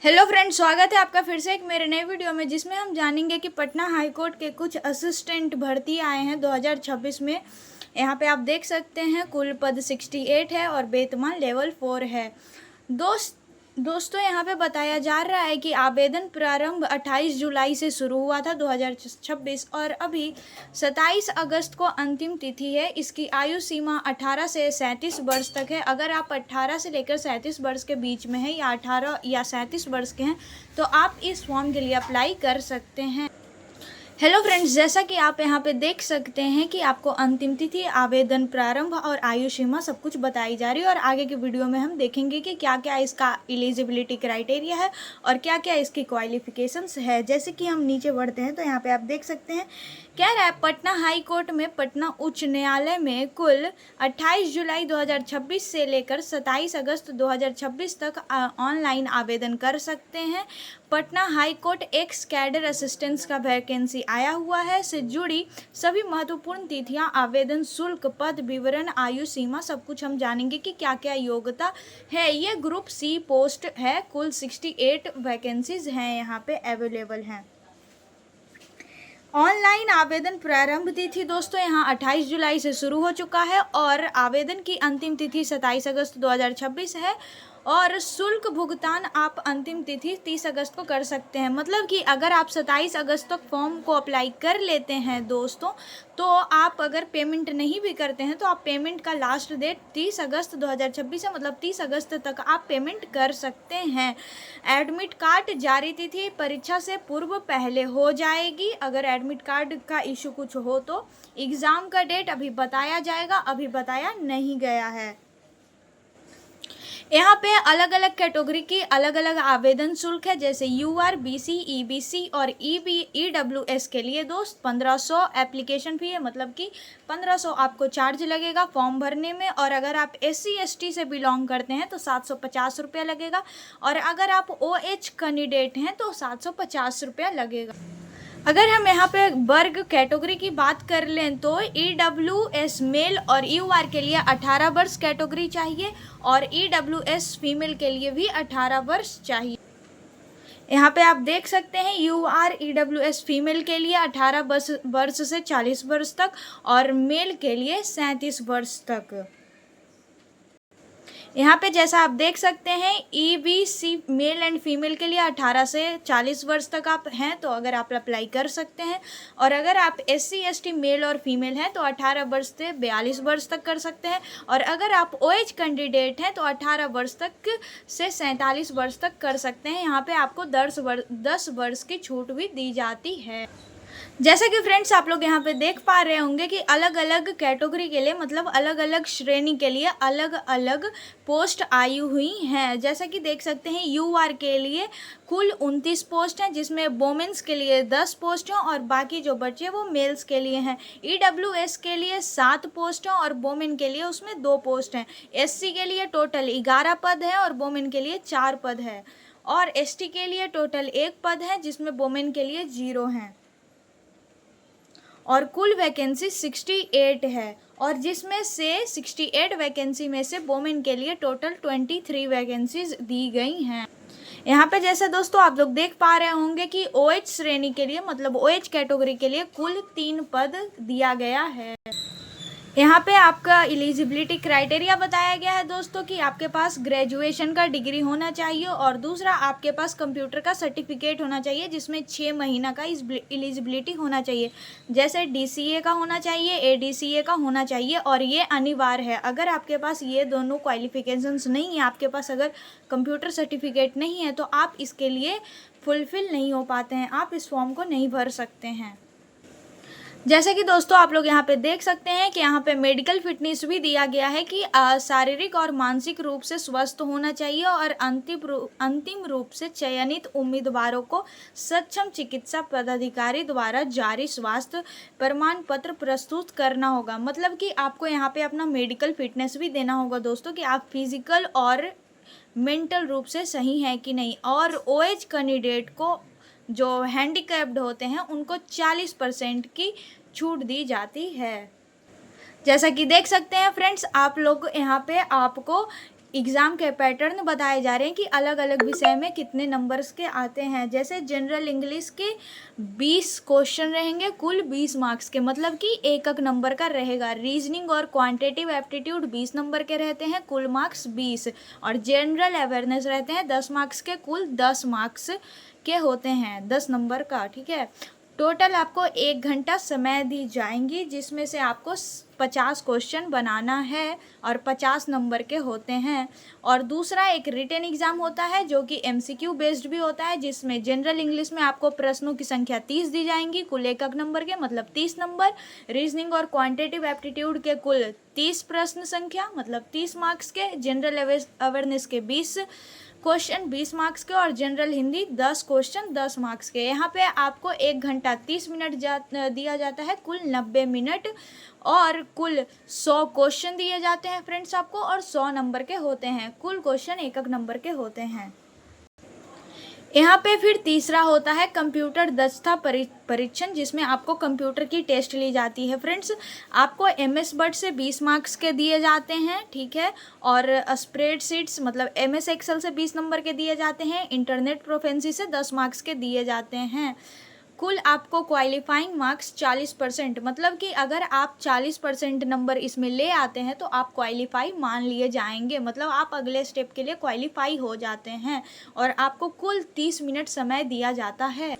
Hello friends, स्वागत है आपका फिर से एक मेरे नए वीडियो में, जिसमें हम जानेंगे कि पटना हाई कोर्ट के कुछ असिस्टेंट भर्ती आए हैं 2026 में। यहाँ पे आप देख सकते हैं कुल पद 68 है और वेतमान लेवल 4 है। दोस्तों यहाँ पे बताया जा रहा है कि आवेदन प्रारंभ 28 जुलाई से शुरू हुआ था 2026 और अभी 27 अगस्त को अंतिम तिथि है। इसकी आयु सीमा 18 से 37 वर्ष तक है। अगर आप 18 से लेकर 37 वर्ष के बीच में हैं या 18 या 37 वर्ष के हैं तो आप इस फॉर्म के लिए अप्लाई कर सकते हैं। हेलो फ्रेंड्स, जैसा कि आप यहाँ पे देख सकते हैं कि आपको अंतिम तिथि, आवेदन प्रारंभ और आयु सीमा सब कुछ बताई जा रही है और आगे की वीडियो में हम देखेंगे कि क्या क्या इसका एलिजिबिलिटी क्राइटेरिया है और क्या क्या इसकी क्वालिफिकेशंस है। जैसे कि हम नीचे बढ़ते हैं तो यहाँ पे आप देख सकते हैं, कह रहा है पटना हाई कोर्ट में पटना उच्च न्यायालय में कुल 28 जुलाई 2026 से लेकर 27 अगस्त 2026 तक ऑनलाइन आवेदन कर सकते हैं। Patna high court x cadre assistants का वैकेंसी आया हुआ है से जुड़ी सभी महत्वपूर्ण तिथियां, आवेदन शुल्क, पद विवरण, आयु सीमा सब कुछ हम जानेंगे कि क्या क्या योग्यता है। ये ग्रुप सी पोस्ट है। कुल 68 वैकेंसीज हैं यहाँ पे अवेलेबल हैं। ऑनलाइन आवेदन प्रारंभ तिथि दोस्तों यहाँ 28 जुलाई से शुरू हो चुका है और आवेदन की अंतिम तिथि 27 अगस्त 2026 है और शुल्क भुगतान आप अंतिम तिथि 30 अगस्त को कर सकते हैं। मतलब कि अगर आप 27 अगस्त तक फॉर्म को अप्लाई कर लेते हैं दोस्तों, तो आप अगर पेमेंट नहीं भी करते हैं तो आप पेमेंट का लास्ट डेट 30 अगस्त 2026 है, मतलब 30 अगस्त तक आप पेमेंट कर सकते हैं। एडमिट कार्ड जारी तिथि परीक्षा से पूर्व पहले हो जाएगी। अगर एडमिट कार्ड का इशू कुछ हो तो एग्ज़ाम का डेट अभी बताया जाएगा, अभी बताया नहीं गया है। यहाँ पे अलग अलग कैटेगरी की अलग अलग आवेदन शुल्क है, जैसे यूआर, बीसी, ईबीसी और ईडब्ल्यूएस के लिए दोस्त 1500 एप्लीकेशन फी है, मतलब कि 1500 आपको चार्ज लगेगा फॉर्म भरने में। और अगर आप SC ST से बिलोंग करते हैं तो 750 रुपया लगेगा और अगर आप OH कैंडिडेट हैं तो 750 रुपया लगेगा। अगर हम यहाँ पे वर्ग कैटेगरी की बात कर लें तो EWS मेल और UR के लिए 18 वर्ष कैटेगरी चाहिए और EWS फीमेल के लिए भी 18 वर्ष चाहिए। यहाँ पे आप देख सकते हैं UR EWS फीमेल के लिए 18 वर्ष से 40 वर्ष तक और मेल के लिए 37 वर्ष तक। यहाँ पे जैसा आप देख सकते हैं EBC मेल एंड फीमेल के लिए 18 से 40 वर्ष तक आप हैं तो अगर आप अप्लाई कर सकते हैं और अगर आप SC ST मेल और फीमेल हैं तो 18 वर्ष से 42 वर्ष तक कर सकते हैं और अगर आप OH कैंडिडेट हैं तो 18 वर्ष तक से 47 वर्ष तक कर सकते हैं। यहाँ पे आपको 10 वर्ष की छूट भी दी जाती है। जैसा कि फ्रेंड्स आप लोग यहाँ पे देख पा रहे होंगे कि अलग अलग कैटेगरी के लिए, मतलब अलग अलग श्रेणी के लिए अलग अलग पोस्ट आई हुई हैं। जैसा कि देख सकते हैं UR के लिए कुल 29 पोस्ट हैं, जिसमें वोमेंस के लिए 10 पोस्ट हैं और बाकी जो बचे वो मेल्स के लिए हैं। EWS के लिए 7 पोस्ट हैं और वोमेन के लिए उसमें 2 पोस्ट हैं। SC के लिए टोटल 11 पद है और वोमेन के लिए 4 पद है और ST के लिए टोटल 1 पद है जिसमें वोमेन के लिए 0 हैं और कुल वैकेंसी 68 है और जिसमें से 68 वैकेंसी में से वोमेन के लिए टोटल 23 वैकेंसीज दी गई हैं। यहाँ पे जैसे दोस्तों आप लोग देख पा रहे होंगे कि OH श्रेणी के लिए, मतलब OH कैटेगरी के लिए कुल 3 पद दिया गया है। यहाँ पे आपका एलिजिबिलिटी क्राइटेरिया बताया गया है दोस्तों कि आपके पास ग्रेजुएशन का डिग्री होना चाहिए और दूसरा आपके पास कंप्यूटर का सर्टिफिकेट होना चाहिए जिसमें 6 महीना का एलिजिबिलिटी होना चाहिए। जैसे DCA का होना चाहिए, ADCA का होना चाहिए और ये अनिवार्य है। अगर आपके पास ये दोनों क्वालिफिकेशंस नहीं है, आपके पास अगर कंप्यूटर सर्टिफिकेट नहीं है तो आप इसके लिए फुलफिल नहीं हो पाते हैं, आप इस फॉर्म को नहीं भर सकते हैं। जैसे कि दोस्तों आप लोग यहाँ पे देख सकते हैं कि यहाँ पे मेडिकल फिटनेस भी दिया गया है कि शारीरिक और मानसिक रूप से स्वस्थ होना चाहिए और अंतिम रूप से चयनित उम्मीदवारों को सक्षम चिकित्सा पदाधिकारी द्वारा जारी स्वास्थ्य प्रमाण पत्र प्रस्तुत करना होगा। मतलब कि आपको यहाँ पे अपना मेडिकल फिटनेस भी देना होगा दोस्तों कि आप फिजिकल और मेंटल रूप से सही हैं कि नहीं। और OH कैंडिडेट को, जो हैंडीकैप्ड होते हैं, उनको 40% की छूट दी जाती है। जैसा कि देख सकते हैं फ्रेंड्स आप लोग यहाँ पे आपको एग्ज़ाम के पैटर्न बताए जा रहे हैं कि अलग अलग विषय में कितने नंबर्स के आते हैं। जैसे जनरल इंग्लिश के 20 क्वेश्चन रहेंगे, कुल 20 मार्क्स के, मतलब कि एक नंबर का रहेगा। रीजनिंग और क्वांटिटेटिव एप्टीट्यूड 20 नंबर के रहते हैं, कुल मार्क्स 20। और जनरल अवेयरनेस रहते हैं 10 मार्क्स के, कुल 10 मार्क्स के होते हैं, 10 नंबर का, ठीक है। टोटल आपको 1 घंटा समय दी जाएंगी, जिसमें से आपको 50 क्वेश्चन बनाना है और 50 नंबर के होते हैं। और दूसरा एक रिटन एग्ज़ाम होता है जो कि MCQ बेस्ड भी होता है, जिसमें जनरल इंग्लिश में आपको प्रश्नों की संख्या 30 दी जाएंगी, कुल 1 नंबर के, मतलब 30 नंबर। रीजनिंग और क्वांटिटेटिव एप्टीट्यूड के कुल 30 प्रश्न संख्या, मतलब 30 मार्क्स के। जनरल अवेयरनेस के 20 क्वेश्चन 20 मार्क्स के। और जनरल हिंदी 10 क्वेश्चन 10 मार्क्स के। यहाँ पे आपको 1 घंटा 30 मिनट दिया जाता है, कुल 90 मिनट। और कुल 100 क्वेश्चन दिए जाते हैं फ्रेंड्स आपको, और 100 नंबर के होते हैं। कुल क्वेश्चन 1 नंबर के होते हैं। यहाँ पे फिर तीसरा होता है कंप्यूटर दक्षता परीक्षण, जिसमें आपको कंप्यूटर की टेस्ट ली जाती है फ्रेंड्स। आपको MS वर्ड से 20 मार्क्स के दिए जाते हैं, ठीक है। और स्प्रेडशीट्स मतलब MS एक्सेल से 20 नंबर के दिए जाते हैं। इंटरनेट प्रोफेंसी से 10 मार्क्स के दिए जाते हैं। कुल आपको क्वालिफाइंग मार्क्स 40%, मतलब कि अगर आप 40% नंबर इसमें ले आते हैं तो आप क्वालिफाई मान लिए जाएंगे, मतलब आप अगले स्टेप के लिए क्वालिफाई हो जाते हैं। और आपको कुल 30 मिनट समय दिया जाता है।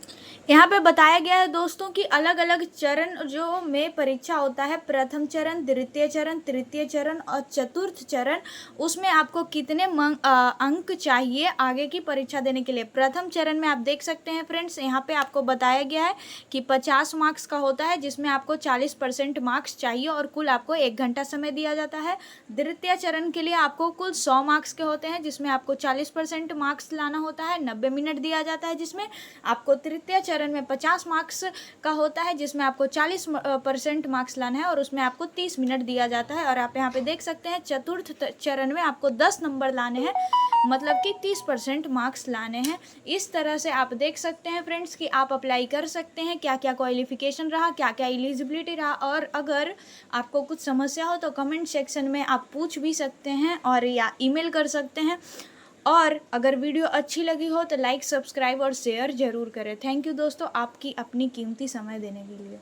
यहाँ पे बताया गया है दोस्तों कि अलग अलग चरण जो में परीक्षा होता है, प्रथम चरण, द्वितीय चरण, तृतीय चरण और चतुर्थ चरण, उसमें आपको कितने अंक चाहिए आगे की परीक्षा देने के लिए। प्रथम चरण में आप देख सकते हैं फ्रेंड्स, यहाँ पे आपको बताया गया है कि 50 मार्क्स का होता है, जिसमें आपको 40% मार्क्स चाहिए और कुल आपको 1 घंटा समय दिया जाता है। द्वितीय चरण के लिए आपको कुल 100 मार्क्स के होते हैं, जिसमें आपको 40% मार्क्स लाना होता है, 90 मिनट दिया जाता है। जिसमें आपको तृतीय चरण में 50 मार्क्स का होता है, जिसमें आपको 40% मार्क्स लाना है और उसमें आपको 30 मिनट दिया जाता है। और आप यहाँ पे देख सकते हैं चतुर्थ चरण में आपको 10 नंबर लाने हैं, मतलब कि 30% मार्क्स लाने हैं। इस तरह से आप देख सकते हैं फ्रेंड्स कि आप अप्लाई कर सकते हैं, क्या क्या क्वालिफिकेशन रहा, क्या क्या एलिजिबिलिटी रहा। और अगर आपको कुछ समस्या हो तो कमेंट सेक्शन में आप पूछ भी सकते हैं और या ईमेल कर सकते हैं। और अगर वीडियो अच्छी लगी हो तो लाइक, सब्सक्राइब और शेयर ज़रूर करें। थैंक यू दोस्तों, आपकी अपनी कीमती समय देने के लिए।